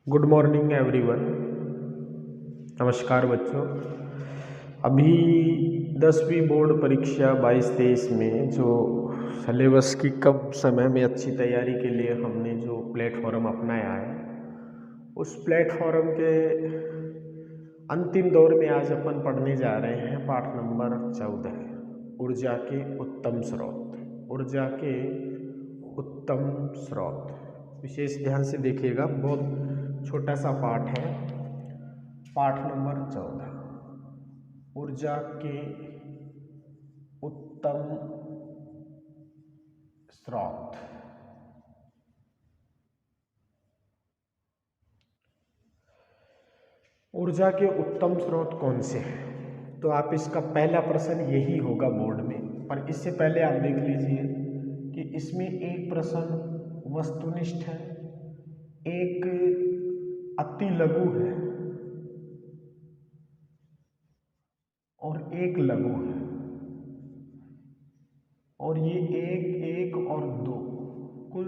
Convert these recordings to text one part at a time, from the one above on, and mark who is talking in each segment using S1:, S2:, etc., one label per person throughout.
S1: Good morning everyone. नमस्कार बच्चों। अभी 10वीं बोर्ड परीक्षा 22-23 में जो सिलेबस की कम समय में अच्छी तैयारी के लिए हमने जो प्लेटफॉर्म अपनाया है, उस प्लेटफॉर्म के अंतिम दौर में आज अपन पढ़ने जा रहे हैं पाठ नंबर 14, ऊर्जा के उत्तम स्रोत। ऊर्जा के उत्तम स्रोत विशेष ध्यान से देखिएगा, बहुत छोटा सा पाठ है। पाठ नंबर 14, ऊर्जा के उत्तम स्रोत। ऊर्जा के उत्तम स्रोत कौन से हैं? तो आप इसका पहला प्रश्न यही होगा बोर्ड में, पर इससे पहले आप देख लीजिए कि इसमें एक प्रश्न वस्तुनिष्ठ है, एक अति लघु है और एक लघु है, और ये एक और 2 कुल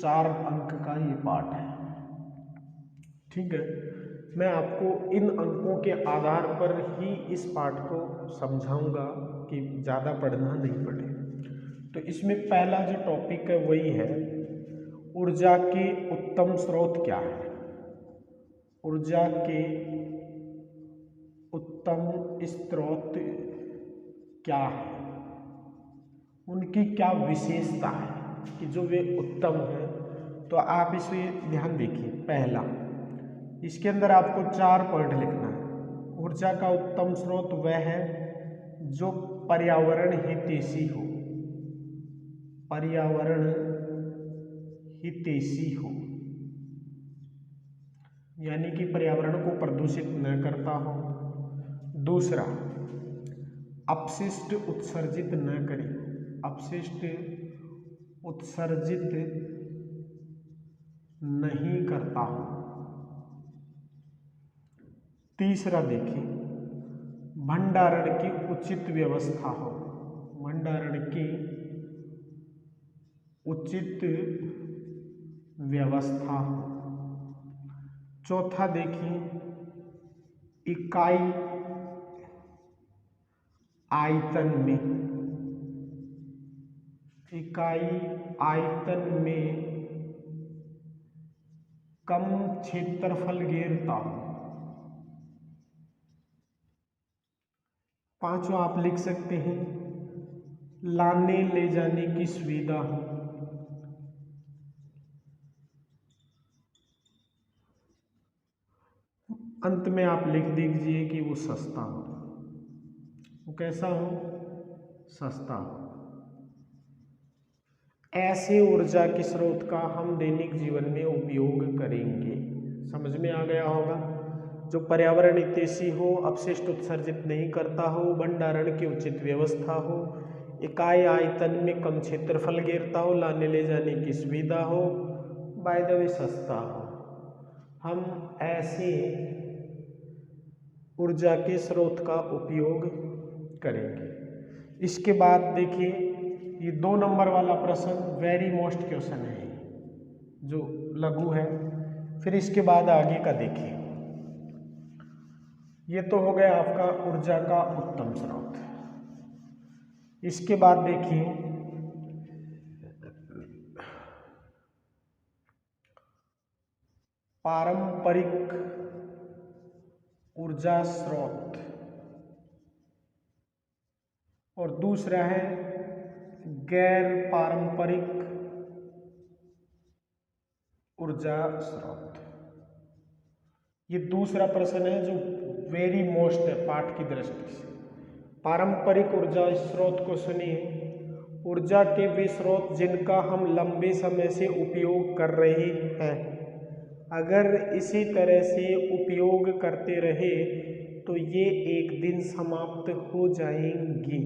S1: 4 अंक का ये पाठ है। ठीक है, मैं आपको इन अंकों के आधार पर ही इस पाठ को समझाऊंगा कि ज़्यादा पढ़ना नहीं पड़े। तो इसमें पहला जो टॉपिक है वही है, ऊर्जा के उत्तम स्रोत क्या है। ऊर्जा के उत्तम स्रोत क्या है, उनकी क्या विशेषता है कि जो वे उत्तम है। तो आप इसे ध्यान देखिए। पहला, इसके अंदर आपको 4 पॉइंट लिखना है। ऊर्जा का उत्तम स्रोत वह है जो पर्यावरण हितैषी हो। पर्यावरण हितैषी हो, यानी कि पर्यावरण को प्रदूषित न करता हो। दूसरा, अपशिष्ट उत्सर्जित न करे। अपशिष्ट उत्सर्जित नहीं करता हो। तीसरा देखिए, भंडारण की उचित व्यवस्था हो। भंडारण की उचित व्यवस्था हो। चौथा देखिए, इकाई आयतन में कम क्षेत्रफल घेरता हो। पांचवा आप लिख सकते हैं, लाने ले जाने की सुविधा हो। अंत में आप लिख दीजिए कि वो सस्ता हो। वो कैसा हो? सस्ता हो। ऐसे ऊर्जा के स्रोत का हम दैनिक जीवन में उपयोग करेंगे। समझ में आ गया होगा। जो पर्यावरण हितैषी हो, अपशिष्ट उत्सर्जित नहीं करता हो, भंडारण की उचित व्यवस्था हो, इकाई आयतन में कम क्षेत्रफल घेरता हो, लाने ले जाने की सुविधा हो, बाय द वे सस्ता हो। हम ऐसे ऊर्जा के स्रोत का उपयोग करेंगे। इसके बाद देखिए, ये 2 नंबर वाला प्रश्न वेरी मोस्ट क्वेश्चन है, जो लघु है। फिर इसके बाद आगे का देखिए। ये तो हो गया आपका ऊर्जा का उत्तम स्रोत। इसके बाद देखिए, पारंपरिक ऊर्जा स्रोत, और दूसरा है गैर पारंपरिक ऊर्जा स्रोत। ये दूसरा प्रश्न है जो वेरी मोस्ट है पाठ की दृष्टि से। पारंपरिक ऊर्जा स्रोत को सुनिए। ऊर्जा के वे स्रोत जिनका हम लंबे समय से उपयोग कर रहे हैं, अगर इसी तरह से उपयोग करते रहे तो ये एक दिन समाप्त हो जाएंगी।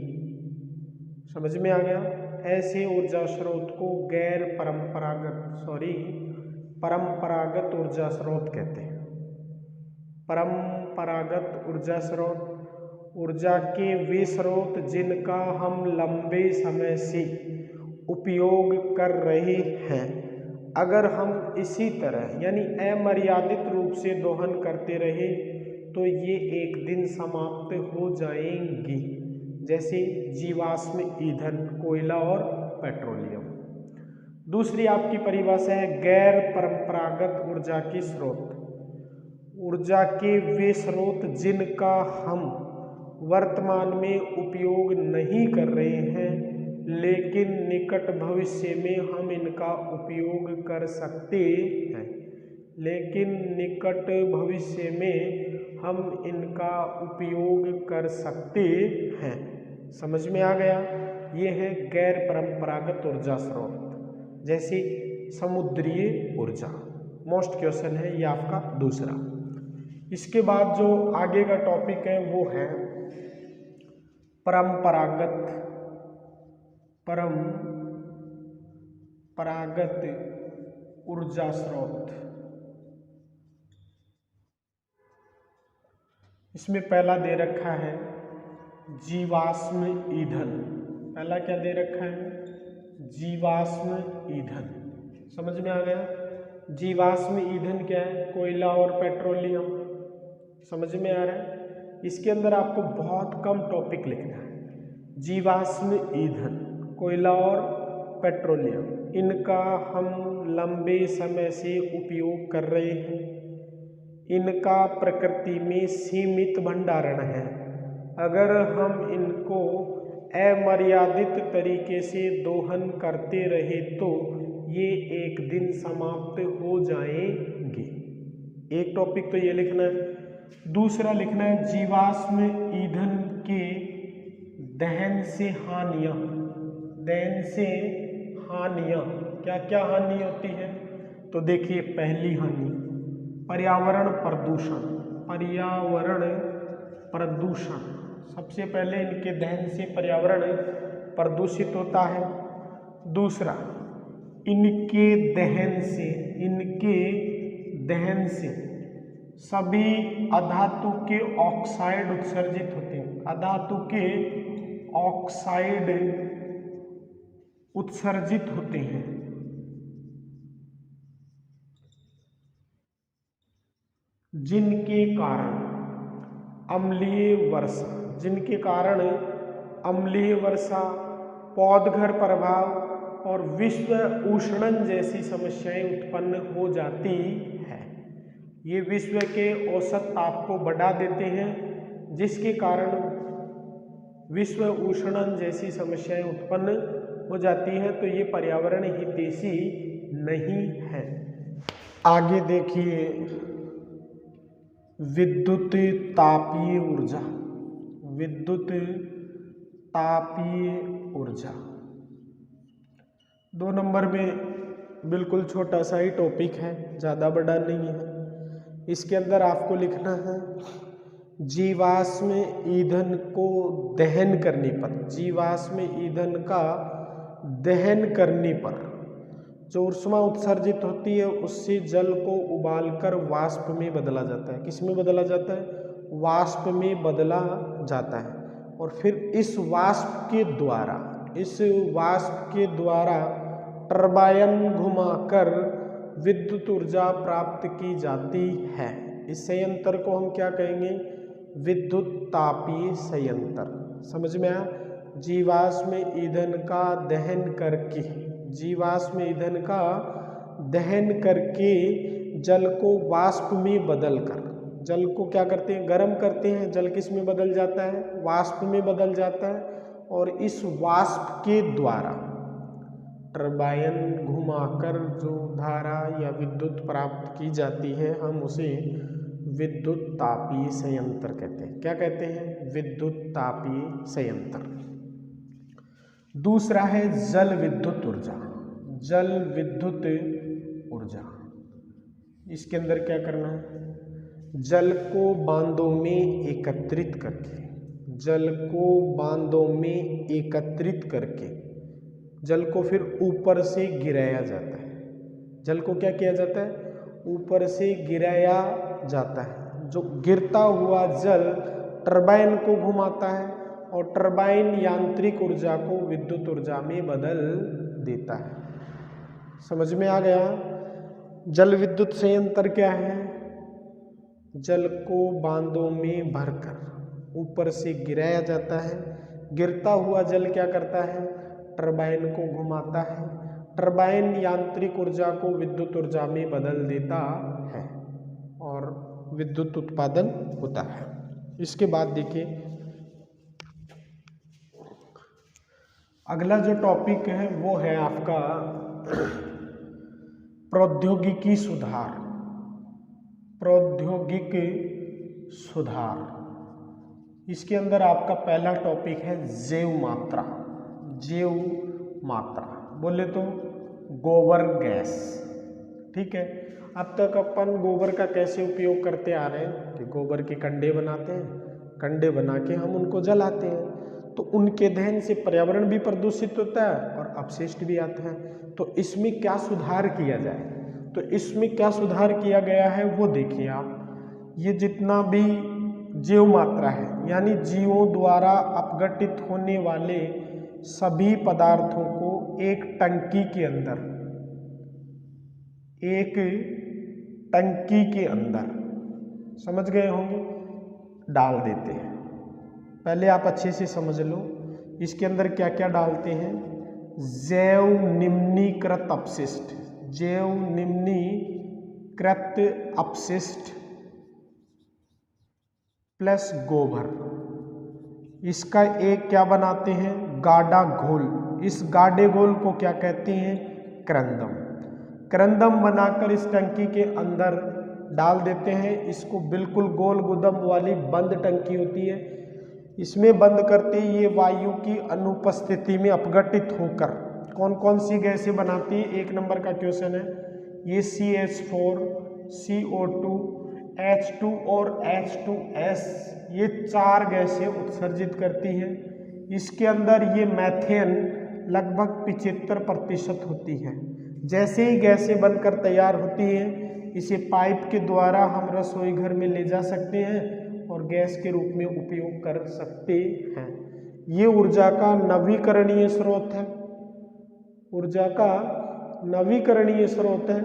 S1: समझ में आ गया? ऐसे ऊर्जा स्रोत को गैर परंपरागत ऊर्जा स्रोत कहते हैं। परंपरागत ऊर्जा स्रोत, ऊर्जा के वे स्रोत जिनका हम लंबे समय से उपयोग कर रहे हैं, अगर हम इसी तरह यानी अमर्यादित रूप से दोहन करते रहे तो ये एक दिन समाप्त हो जाएंगी, जैसे जीवाश्म ईंधन, कोयला और पेट्रोलियम। दूसरी आपकी परिभाषा है गैर परंपरागत ऊर्जा के स्रोत। ऊर्जा के वे स्रोत जिनका हम वर्तमान में उपयोग नहीं कर रहे हैं, लेकिन निकट भविष्य में हम इनका उपयोग कर सकते हैं। लेकिन निकट भविष्य में हम इनका उपयोग कर सकते हैं। समझ में आ गया? ये है गैर परंपरागत ऊर्जा स्रोत, जैसे समुद्रीय ऊर्जा। मोस्ट क्वेश्चन है ये आपका दूसरा। इसके बाद जो आगे का टॉपिक है वो है परंपरागत ऊर्जा स्रोत। इसमें पहला दे रखा है जीवाश्म ईंधन। पहला क्या दे रखा है? जीवाश्म ईंधन। समझ में आ गया? जीवाश्म ईंधन क्या है? कोयला और पेट्रोलियम। समझ में आ रहा है? इसके अंदर आपको बहुत कम टॉपिक लिखना है। जीवाश्म ईंधन, कोयला और पेट्रोलियम, इनका हम लंबे समय से उपयोग कर रहे हैं। इनका प्रकृति में सीमित भंडारण है। अगर हम इनको अमर्यादित तरीके से दोहन करते रहे तो ये एक दिन समाप्त हो जाएंगे। एक टॉपिक तो ये लिखना है। दूसरा लिखना है जीवाश्म ईंधन के दहन से हानियां। दहन से हानियां, क्या क्या हानि होती है? तो देखिए, पहली हानि पर्यावरण प्रदूषण। पर्यावरण प्रदूषण, सबसे पहले इनके दहन से पर्यावरण प्रदूषित होता है। दूसरा, इनके दहन से सभी अधातु के ऑक्साइड उत्सर्जित होते हैं। अधातु के ऑक्साइड उत्सर्जित होते हैं। जिनके कारण अम्लीय वर्षा, पौधघर प्रभाव और विश्व उष्णन जैसी समस्याएं उत्पन्न हो जाती है। ये विश्व के औसत ताप को बढ़ा देते हैं, जिसके कारण विश्व उष्णन जैसी समस्याएं उत्पन्न हो जाती हैं। तो ये पर्यावरण हितैषी नहीं है। आगे देखिए, विद्युत तापीय ऊर्जा। विद्युत तापीय ऊर्जा 2 नंबर में बिल्कुल छोटा सा ही टॉपिक है, ज़्यादा बड़ा नहीं है। इसके अंदर आपको लिखना है जीवाश्म ईंधन को दहन करने पर, जीवाश्म ईंधन का दहन करने पर जो ऊष्मा उत्सर्जित होती है उससे जल को उबालकर वाष्प में बदला जाता है। किस में बदला जाता है? वाष्प में बदला जाता है। और फिर इस वाष्प के द्वारा टरबाइन घुमाकर विद्युत ऊर्जा प्राप्त की जाती है। इस संयंत्र को हम क्या कहेंगे? विद्युत तापीय संयंत्र। समझ में आया? जीवाश्म ईंधन का दहन करके जल को वाष्प में बदलकर, जल को क्या करते हैं? गर्म करते हैं। जल किस में बदल जाता है? वाष्प में बदल जाता है। और इस वाष्प के द्वारा टरबाइन घुमाकर जो धारा या विद्युत प्राप्त की जाती है, हम उसे विद्युत तापीय संयंत्र कहते हैं। क्या कहते हैं? विद्युत तापीय संयंत्र। दूसरा है जल विद्युत ऊर्जा। जल विद्युत ऊर्जा, इसके अंदर क्या करना है? जल को बांधों में एकत्रित करके जल को फिर ऊपर से गिराया जाता है। जल को क्या किया जाता है? ऊपर से गिराया जाता है। जो गिरता हुआ जल टरबाइन को घुमाता है और टरबाइन यांत्रिक ऊर्जा को विद्युत ऊर्जा में बदल देता है। समझ में आ गया। जल विद्युत संयंत्र क्या है? जल को बांधों में भरकर ऊपर से गिराया जाता है। गिरता हुआ जल क्या करता है? टरबाइन को घुमाता है। टरबाइन यांत्रिक ऊर्जा को विद्युत ऊर्जा में बदल देता है और विद्युत उत्पादन होता है। इसके बाद देखिए अगला जो टॉपिक है वो है आपका प्रौद्योगिकी सुधार। प्रौद्योगिकी सुधार, इसके अंदर आपका पहला टॉपिक है जैव मात्रा। जैव मात्रा बोले तो गोबर गैस। ठीक है, अब तक अपन गोबर का कैसे उपयोग करते आ रहे हैं कि गोबर के कंडे बनाते हैं, कंडे बना के हम उनको जलाते हैं, तो उनके दहन से पर्यावरण भी प्रदूषित होता है और अपशिष्ट भी आता है। तो इसमें क्या सुधार किया जाए? तो इसमें क्या सुधार किया गया है वो देखिए आप। ये जितना भी जैव मात्रा है यानी जीवों द्वारा अपघटित होने वाले सभी पदार्थों को एक टंकी के अंदर, एक टंकी के अंदर, समझ गए होंगे, डाल देते हैं। पहले आप अच्छे से समझ लो इसके अंदर क्या क्या डालते हैं। जैव निम्नीकृत अपशिष्ट, जैव निम्नीकृत अपशिष्ट प्लस गोबर, इसका एक क्या बनाते हैं? गाढ़ा घोल। इस गाढ़े घोल को क्या कहते हैं? करंदम। करंदम बनाकर इस टंकी के अंदर डाल देते हैं। इसको बिल्कुल गोल गुदम वाली बंद टंकी होती है, इसमें बंद करते ही ये वायु की अनुपस्थिति में अपघटित होकर कौन कौन सी गैसें बनाती है? एक नंबर का क्वेश्चन है ये। CH4, CO2, H2 और H2S, ये 4 गैसें उत्सर्जित करती हैं। इसके अंदर ये मैथेन लगभग 75% होती है। जैसे ही गैसें बनकर तैयार होती हैं इसे पाइप के द्वारा हम रसोई घर में ले जा सकते हैं और गैस के रूप में उपयोग कर सकते हैं। ये ऊर्जा का नवीकरणीय स्रोत है, ऊर्जा का नवीकरणीय स्रोत है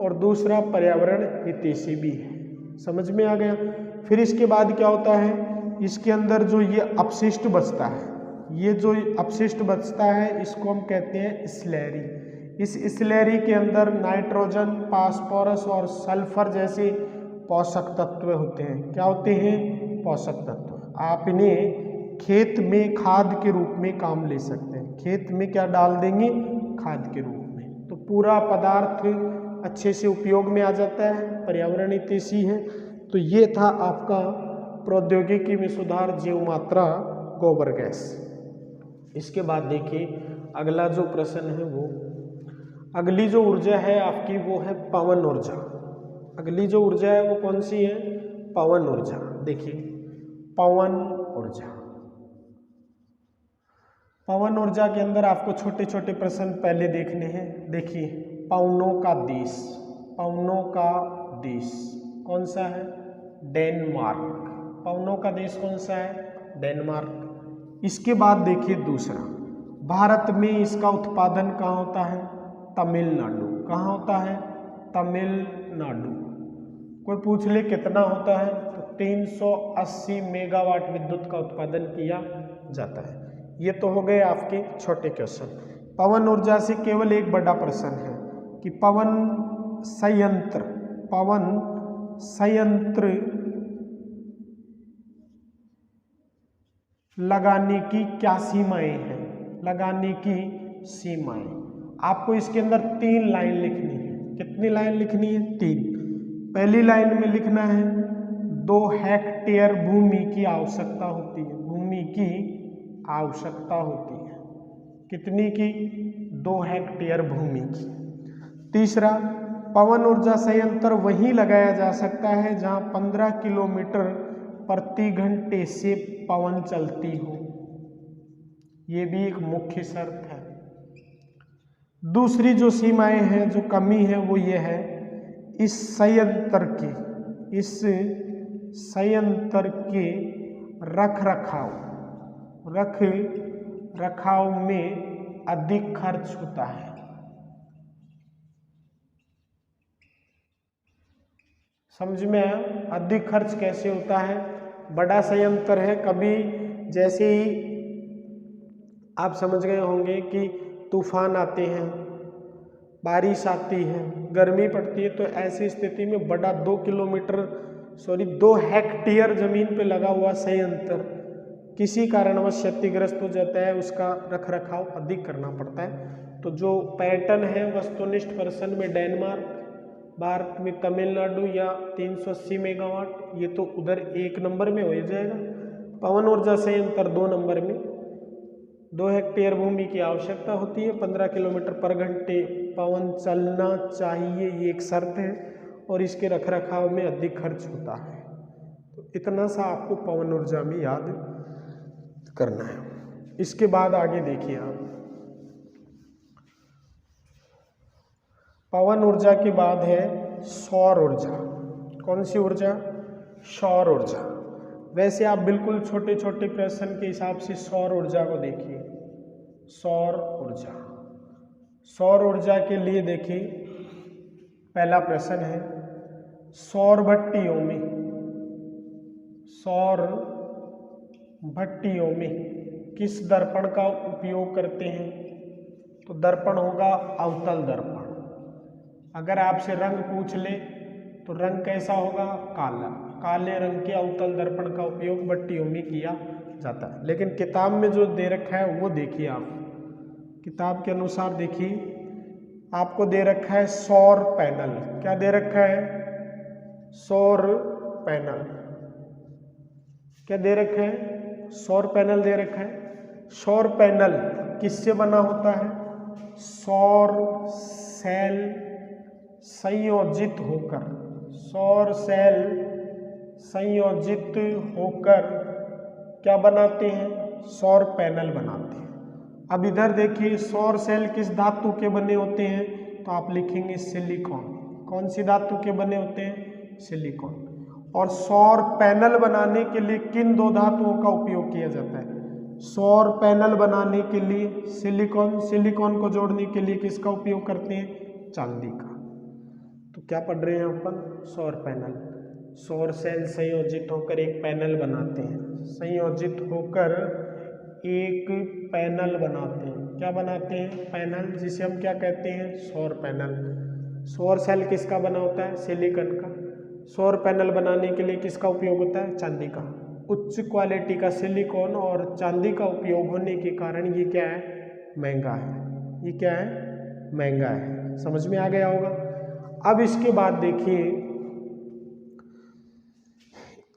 S1: और दूसरा पर्यावरण हितैषी भी है। समझ में आ गया। फिर इसके बाद क्या होता है? इसके अंदर जो ये अपशिष्ट बचता है, ये जो अपशिष्ट बचता है इसको हम कहते हैं स्लैरी। इस स्लैरी के अंदर नाइट्रोजन, फास्फोरस और सल्फर जैसे पोषक तत्व होते हैं। क्या होते हैं? पोषक तत्व। आप इन्हें खेत में खाद के रूप में काम ले सकते हैं। खेत में क्या डाल देंगे? खाद के रूप में। तो पूरा पदार्थ अच्छे से उपयोग में आ जाता है, पर्यावरण हितैषी है। तो ये था आपका प्रौद्योगिकी में सुधार, जैव मात्रा, गोबर गैस। इसके बाद देखिए अगला जो प्रश्न है वो, अगली जो ऊर्जा है आपकी वो है पवन ऊर्जा। अगली जो ऊर्जा है वो कौन सी है? पवन ऊर्जा। देखिए पवन ऊर्जा, पवन ऊर्जा के अंदर आपको छोटे छोटे प्रश्न पहले देखने हैं। देखिए पवनों का देश, पवनों का देश कौन सा है? डेनमार्क। पवनों का देश कौन सा है? डेनमार्क। इसके बाद देखिए दूसरा, भारत में इसका उत्पादन कहाँ होता है? तमिलनाडु। कहाँ होता है? तमिलनाडु। कोई पूछ ले कितना होता है तो 380 मेगावाट विद्युत का उत्पादन किया जाता है। ये तो हो गए आपके छोटे क्वेश्चन। पवन ऊर्जा से केवल एक बड़ा प्रश्न है कि पवन संयंत्र, पवन संयंत्र लगाने की क्या सीमाएं हैं? लगाने की सीमाएं, आपको इसके अंदर 3 लाइन लिखनी है। कितनी लाइन लिखनी है? 3। पहली लाइन में लिखना है 2 हेक्टेयर भूमि की आवश्यकता होती है। भूमि की आवश्यकता होती है। कितनी की? 2 हेक्टेयर भूमि की। तीसरा, पवन ऊर्जा संयंत्र वहीं लगाया जा सकता है जहां 15 किलोमीटर प्रति घंटे से पवन चलती हो। ये भी एक मुख्य शर्त है। दूसरी जो सीमाएं हैं, जो कमी है वो ये है इस संयंत्र के रख रखाव में अधिक खर्च होता है। समझ में आया? अधिक खर्च कैसे होता है? बड़ा संयंत्र है, कभी जैसे ही आप समझ गए होंगे कि तूफान आते हैं, बारिश आती है, गर्मी पड़ती है, तो ऐसी स्थिति में बड़ा 2 हेक्टेयर जमीन पे लगा हुआ संयंत्र किसी कारणवश क्षतिग्रस्त हो जाता है, उसका रख रखाव अधिक करना पड़ता है। तो जो पैटर्न है वस्तुनिष्ठ परसेंट में डेनमार्क, भारत में तमिलनाडु या 380 मेगावाट, ये तो उधर 1 नंबर में हो जाएगा। पवन ऊर्जा संयंत्र 2 नंबर में, 2 हेक्टेयर भूमि की आवश्यकता होती है, 15 किलोमीटर पर घंटे पवन चलना चाहिए, ये एक शर्त है, और इसके रखरखाव में अधिक खर्च होता है। तो इतना सा आपको पवन ऊर्जा में याद करना है। इसके बाद आगे देखिए आप, पवन ऊर्जा के बाद है सौर ऊर्जा। कौन सी ऊर्जा? सौर ऊर्जा। वैसे आप बिल्कुल छोटे छोटे प्रश्न के हिसाब से सौर ऊर्जा को देखिए। सौर ऊर्जा, सौर ऊर्जा के लिए देखिए, पहला प्रश्न है सौर भट्टियों में, सौर भट्टियों में किस दर्पण का उपयोग करते हैं? तो दर्पण होगा अवतल दर्पण। अगर आपसे रंग पूछ ले तो रंग कैसा होगा? काला। काले रंग के अवतल दर्पण का उपयोग भट्टियों में किया जाता है। लेकिन किताब में जो दे रखा है वो देखिए आप, किताब के अनुसार देखिए, आपको दे रखा है सौर पैनल। क्या दे रखा है? सौर पैनल। क्या दे रखा है? सौर पैनल दे रखा है। सौर पैनल किससे बना होता है? सौर सेल संयोजित होकर, सौर सेल संयोजित होकर क्या बनाते हैं? सौर पैनल बनाते हैं। अब इधर देखिए, सौर सेल किस धातु के बने होते हैं? तो आप लिखेंगे सिलिकॉन। कौन सी धातु के बने होते हैं? सिलिकॉन। और सौर पैनल बनाने के लिए किन 2 धातुओं का उपयोग किया जाता है? सौर पैनल बनाने के लिए सिलिकॉन, सिलिकॉन को जोड़ने के लिए किसका उपयोग करते हैं? चांदी का। तो क्या पढ़ रहे हैं अपन? सौर पैनल। सौर सेल संयोजित होकर एक पैनल बनाते हैं, संयोजित होकर एक पैनल बनाते हैं। क्या बनाते हैं? पैनल, जिसे हम क्या कहते हैं? सौर पैनल। सौर सेल किसका बना होता है? सिलिकॉन का। सौर पैनल बनाने के लिए किसका उपयोग होता है? चांदी का। उच्च क्वालिटी का सिलिकॉन और चांदी का उपयोग होने के कारण ये क्या है? महंगा है। ये क्या है? महंगा है। समझ में आ गया होगा। अब इसके बाद देखिए,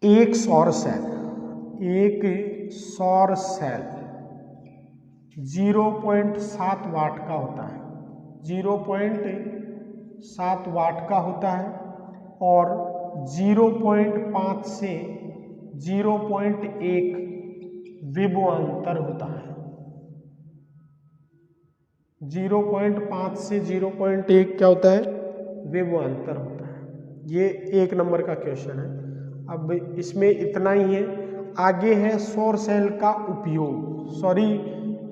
S1: एक सौर सेल, एक सौर सेल 0.7 वाट का होता है, 0.7 वाट का होता है, और 0.5 से 0.1 विभवांतर होता है। 0.5 से 0.1 क्या होता है? विभवांतर होता है। ये 1 नंबर का क्वेश्चन है। अब इसमें इतना ही है। आगे है सौर सेल का उपयोग,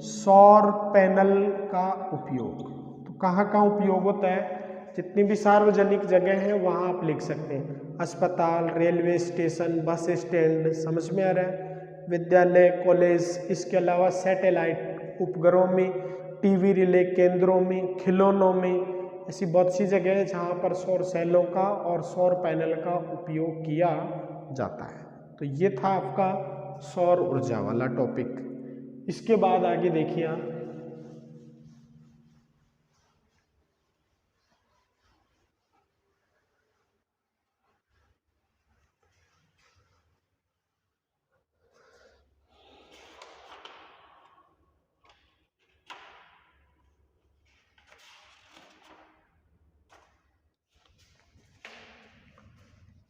S1: सौर पैनल का उपयोग। तो कहाँ कहाँ उपयोग होता है? जितनी भी सार्वजनिक जगह है वहाँ आप लिख सकते हैं। अस्पताल, रेलवे स्टेशन, बस स्टैंड, समझ में आ रहा है? विद्यालय, कॉलेज, इसके अलावा सैटेलाइट उपग्रहों में, टीवी रिले केंद्रों में, खिलौनों में, ऐसी बहुत सी जगह है जहाँ पर सौर सेलों का और सौर पैनल का उपयोग किया जाता है। तो ये था आपका सौर ऊर्जा वाला टॉपिक। इसके बाद आगे देखिए आप,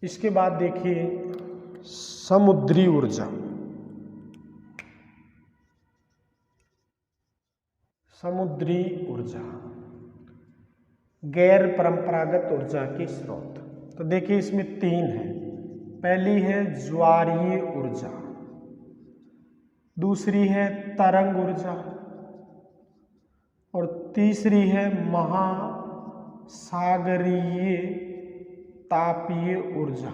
S1: इसके बाद देखिए समुद्री ऊर्जा। समुद्री ऊर्जा गैर परंपरागत ऊर्जा के स्रोत। तो देखिए इसमें 3 है। पहली है ज्वारीय ऊर्जा, दूसरी है तरंग ऊर्जा, और तीसरी है महासागरीय तापीय ऊर्जा।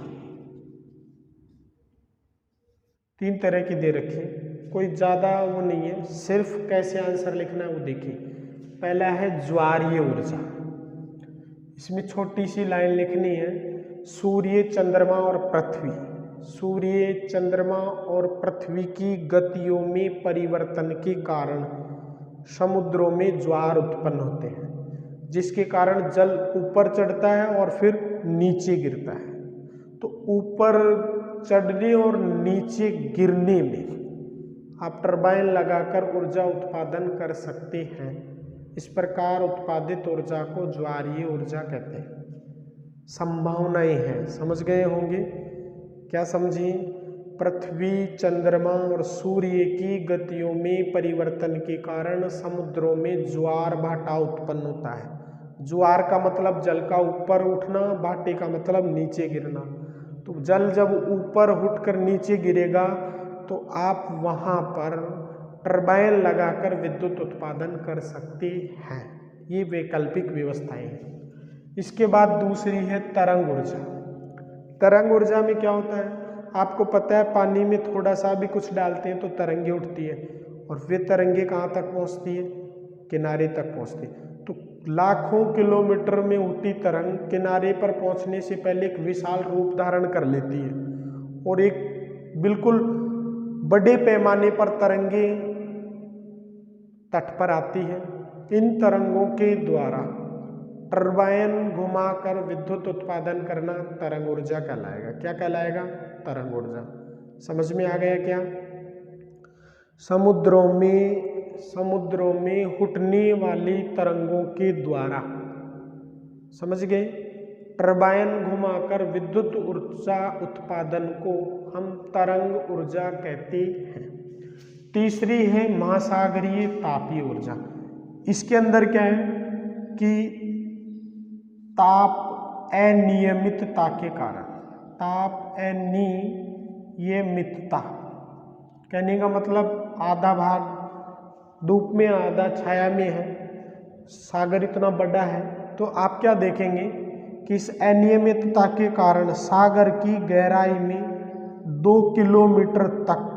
S1: 3 तरह की दे रखी है, कोई ज़्यादा वो नहीं है, सिर्फ कैसे आंसर लिखना है वो देखिए। पहला है ज्वारीय ऊर्जा। इसमें छोटी सी लाइन लिखनी है, सूर्य, चंद्रमा और पृथ्वी, सूर्य, चंद्रमा और पृथ्वी की गतियों में परिवर्तन के कारण समुद्रों में ज्वार उत्पन्न होते हैं, जिसके कारण जल ऊपर चढ़ता है और फिर नीचे गिरता है। तो ऊपर चढ़ने और नीचे गिरने में आप टरबाइन लगाकर ऊर्जा उत्पादन कर सकते हैं। इस प्रकार उत्पादित ऊर्जा को ज्वारीय ऊर्जा कहते हैं। संभावनाएं हैं, समझ गए होंगे। क्या समझिए? पृथ्वी, चंद्रमा और सूर्य की गतियों में परिवर्तन के कारण समुद्रों में ज्वार भाटा उत्पन्न होता है। ज्वार का मतलब जल का ऊपर उठना, भाटे का मतलब नीचे गिरना। तो जल जब ऊपर उठकर नीचे गिरेगा तो आप वहाँ पर टरबाइन लगाकर विद्युत उत्पादन कर सकते हैं। ये वैकल्पिक व्यवस्थाएं हैं। इसके बाद दूसरी है तरंग ऊर्जा। तरंग ऊर्जा में क्या होता है? आपको पता है पानी में थोड़ा सा भी कुछ डालते हैं तो तरंगे उठती है, और वे तरंगे कहाँ तक पहुँचती है? किनारे तक पहुँचती है। तो लाखों किलोमीटर में उठी तरंग किनारे पर पहुँचने से पहले एक विशाल रूप धारण कर लेती है, और एक बिल्कुल बड़े पैमाने पर तरंगे तट पर आती है। इन तरंगों के द्वारा टरबाइन घुमाकर विद्युत उत्पादन करना तरंग ऊर्जा कहलाएगा। क्या कहलाएगा? तरंग ऊर्जा। समझ में आ गया क्या? समुद्रों में उठने वाली तरंगों के द्वारा, समझ गए, टरबाइन घुमाकर विद्युत ऊर्जा उत्पादन को हम तरंग ऊर्जा कहते हैं। तीसरी है महासागरीय तापीय ऊर्जा। इसके अंदर क्या है कि ताप अनियमितता के कारण, ताप अनियमितता कहने का मतलब आधा भाग धूप में, आधा छाया में है, सागर इतना बड़ा है, तो आप क्या देखेंगे कि इस अनियमितता के कारण सागर की गहराई में 2 किलोमीटर तक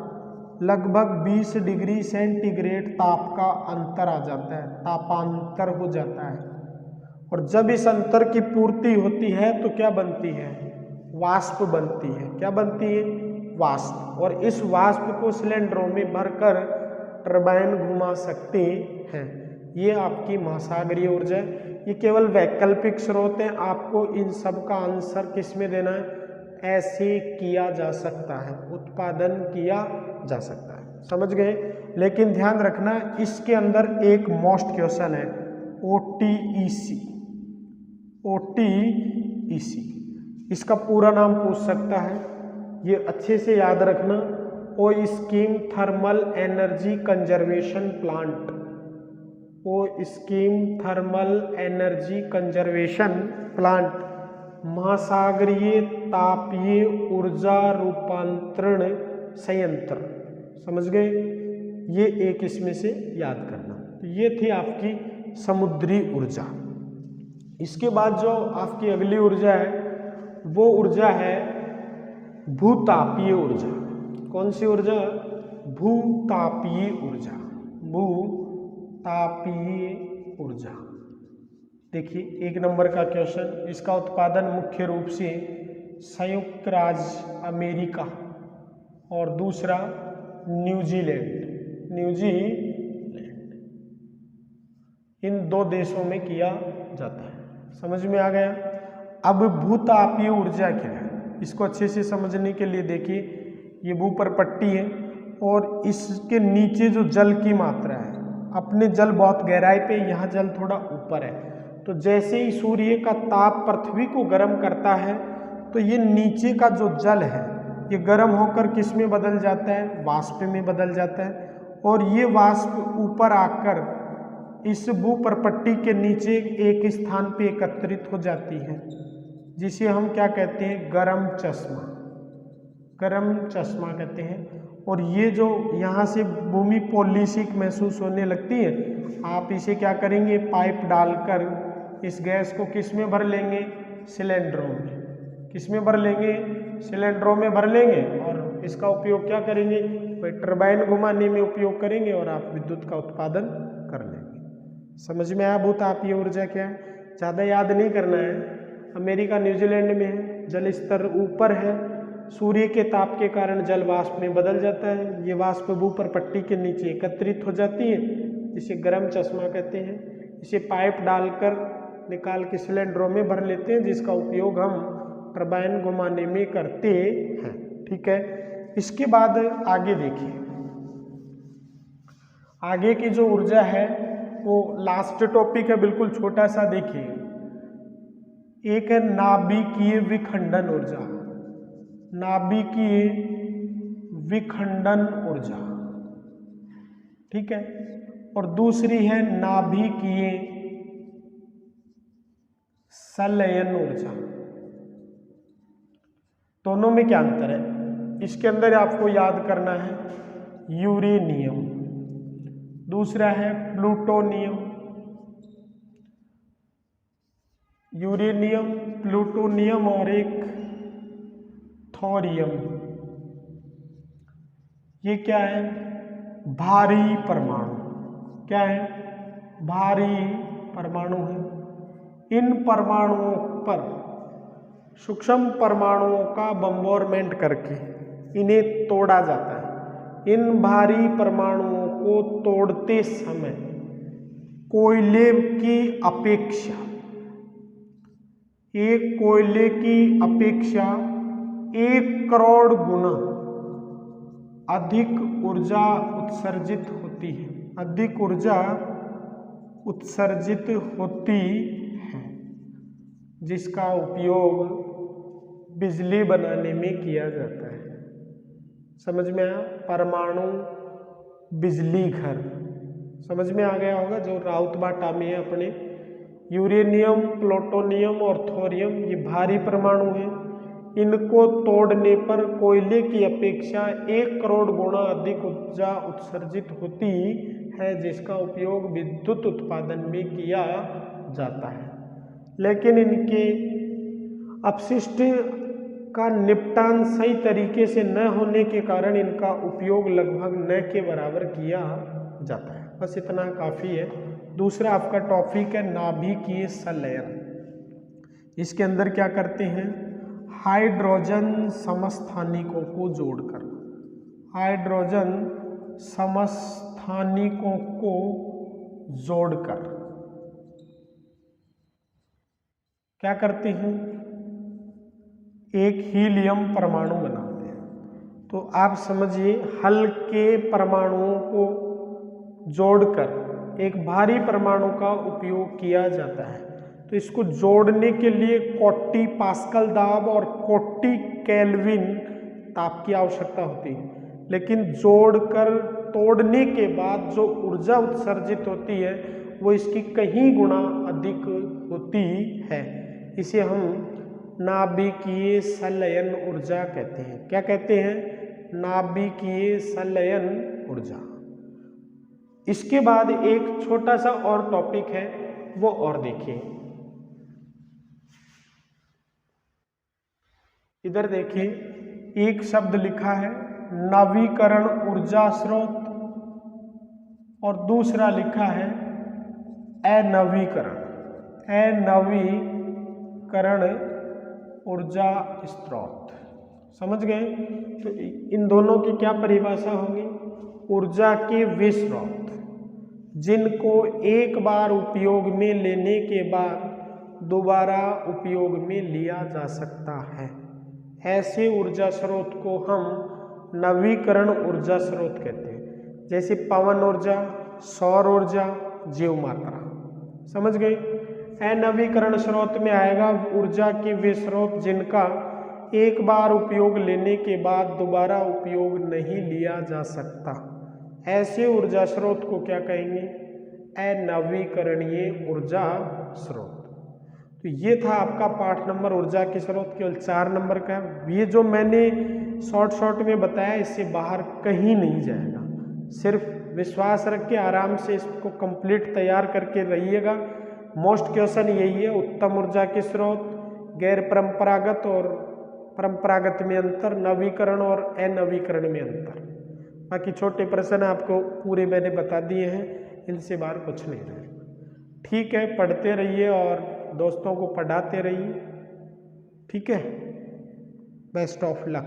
S1: लगभग 20 डिग्री सेंटीग्रेड ताप का अंतर आ जाता है, तापांतर हो जाता है। और जब इस अंतर की पूर्ति होती है तो क्या बनती है? वाष्प बनती है। क्या बनती है? वाष्प। और इस वाष्प को सिलेंडरों में भरकर टरबाइन घुमा सकते हैं। ये आपकी महासागरीय ऊर्जा है। ये केवल वैकल्पिक स्रोत हैं, आपको इन सब का आंसर किस में देना है? ऐसे किया जा सकता है, उत्पादन किया जा सकता है। समझ गए? लेकिन ध्यान रखना, इसके अंदर एक मोस्ट क्वेश्चन है, OTEC। OTEC इसका पूरा नाम पूछ सकता है, ये अच्छे से याद रखना। Ocean thermal energy conversion plant, ocean thermal energy conversion plant, महासागरीय तापीय ऊर्जा रूपांतरण संयंत्र। समझ गए? ये एक इसमें से याद करना। तो ये थी आपकी समुद्री ऊर्जा। इसके बाद जो आपकी अगली ऊर्जा है वो ऊर्जा है भूतापीय ऊर्जा। कौन सी ऊर्जा? भूतापीय ऊर्जा। भूतापीय ऊर्जा। देखिए 1 नंबर का क्वेश्चन, इसका उत्पादन मुख्य रूप से संयुक्त राज्य अमेरिका और दूसरा न्यूजीलैंड, इन 2 देशों में किया जाता है। समझ में आ गया? अब भूतापीय ऊर्जा क्या है, इसको अच्छे से समझने के लिए देखिए, ये भू पर पट्टी है और इसके नीचे जो जल की मात्रा है, अपने जल बहुत गहराई पे, यहाँ जल थोड़ा ऊपर है। तो जैसे ही सूर्य का ताप पृथ्वी को गर्म करता है तो ये नीचे का जो जल है ये गर्म होकर किस में बदल जाता है? वाष्प में बदल जाता है। और ये वाष्प ऊपर आकर इस भूपरपट्टी के नीचे एक स्थान पे एकत्रित हो जाती है, जिसे हम क्या कहते हैं? गर्म चश्मा। गर्म चश्मा कहते हैं। और ये जो यहाँ से भूमि पॉलिसिक महसूस होने लगती है, आप इसे क्या करेंगे? पाइप डालकर इस गैस को किस में भर लेंगे? सिलेंडरों में। किस में भर लेंगे, सिलेंडरों में भर लेंगे और इसका उपयोग क्या करेंगे, वही टरबाइन घुमाने में उपयोग करेंगे और आप विद्युत का उत्पादन कर लेंगे। समझ में आया भूतापीय ऊर्जा क्या है, ज़्यादा याद नहीं करना है। अमेरिका न्यूजीलैंड में है, जल स्तर ऊपर है, सूर्य के ताप के कारण जल वाष्प में बदल जाता है, ये वाष्प ऊपर पट्टी के नीचे एकत्रित हो जाती है, जिसे गर्म चश्मा कहते हैं। इसे पाइप डालकर निकाल के सिलेंडरों में भर लेते हैं, जिसका उपयोग हम टरबाइन घुमाने में करते हैं। ठीक है, इसके बाद आगे देखिए, आगे की जो ऊर्जा है वो लास्ट टॉपिक है, बिल्कुल छोटा सा। देखिए, एक है नाभिकीय विखंडन ऊर्जा, नाभिकीय विखंडन ऊर्जा, ठीक है, और दूसरी है नाभिकीय संलयन ऊर्जा। दोनों में क्या अंतर है, इसके अंदर आपको याद करना है यूरेनियम, दूसरा है प्लूटोनियम। यूरेनियम, प्लूटोनियम और एक थोरियम, ये क्या है, भारी परमाणु। क्या है, भारी परमाणु है। इन परमाणुओं पर सूक्ष्म परमाणुओं का बम्बोरमेंट करके इन्हें तोड़ा जाता है। इन भारी परमाणुओं को तोड़ते समय कोयले की अपेक्षा, एक कोयले की अपेक्षा 1 करोड़ गुना अधिक ऊर्जा उत्सर्जित होती है, अधिक ऊर्जा उत्सर्जित होती है, जिसका उपयोग बिजली बनाने में किया जाता है। समझ में आया, परमाणु बिजली घर, समझ में आ गया होगा, जो राउतबाटा में है अपने। यूरेनियम, प्लूटोनियम और थोरियम ये भारी परमाणु हैं, इनको तोड़ने पर कोयले की अपेक्षा 1 करोड़ गुना अधिक ऊर्जा उत्सर्जित होती है, जिसका उपयोग विद्युत उत्पादन में किया जाता है। लेकिन इनके अपशिष्ट का निपटान सही तरीके से न होने के कारण इनका उपयोग लगभग न के बराबर किया जाता है। बस इतना काफ़ी है। दूसरा आपका टॉपिक है नाभिकीय संलयन। इसके अंदर क्या करते हैं, हाइड्रोजन समस्थानिकों को जोड़कर, हाइड्रोजन समस्थानिकों को जोड़कर क्या करते हैं, एक हीलियम परमाणु बनाते हैं। तो आप समझिए, हल्के परमाणुओं को जोड़कर एक भारी परमाणु का उपयोग किया जाता है। तो इसको जोड़ने के लिए 40 पास्कल दाब और 40 केल्विन ताप की आवश्यकता होती है। लेकिन जोड़कर तोड़ने के बाद जो ऊर्जा उत्सर्जित होती है वो इसकी कहीं गुना अधिक होती है। इसे हम नाभिकीय संलयन ऊर्जा कहते हैं। क्या कहते हैं, नाभिकीय संलयन ऊर्जा। इसके बाद एक छोटा सा और टॉपिक है, वो और देखिए। इधर देखिए, एक शब्द लिखा है नवीकरण ऊर्जा स्रोत और दूसरा लिखा है अनवीकरण, अनवीकरण ऊर्जा स्रोत। समझ गए। तो इन दोनों की क्या परिभाषा होगी, ऊर्जा के वे स्रोत जिनको एक बार उपयोग में लेने के बाद दोबारा उपयोग में लिया जा सकता है, ऐसे ऊर्जा स्रोत को हम नवीकरण ऊर्जा स्रोत कहते हैं। जैसे पवन ऊर्जा, सौर ऊर्जा, जीव मात्रा। समझ गए। अनवीकरण स्रोत में आएगा ऊर्जा के वे स्रोत जिनका एक बार उपयोग लेने के बाद दोबारा उपयोग नहीं लिया जा सकता, ऐसे ऊर्जा स्रोत को क्या कहेंगे, अनवीकरणीय ऊर्जा स्रोत। तो ये था आपका पाठ नंबर ऊर्जा के स्रोत, केवल 4 नंबर का। ये जो मैंने शॉर्ट में बताया इससे बाहर कहीं नहीं जाएगा। सिर्फ विश्वास रख के आराम से इसको कंप्लीट तैयार करके रहिएगा। मोस्ट क्वेश्चन यही है, उत्तम ऊर्जा के स्रोत, गैर परंपरागत और परंपरागत में अंतर, नवीकरण और अनवीकरण में अंतर। बाकी छोटे प्रश्न आपको पूरे मैंने बता दिए हैं, इनसे बाहर कुछ नहीं है। ठीक है, पढ़ते रहिए और दोस्तों को पढ़ाते रहिए। ठीक है, बेस्ट ऑफ लक।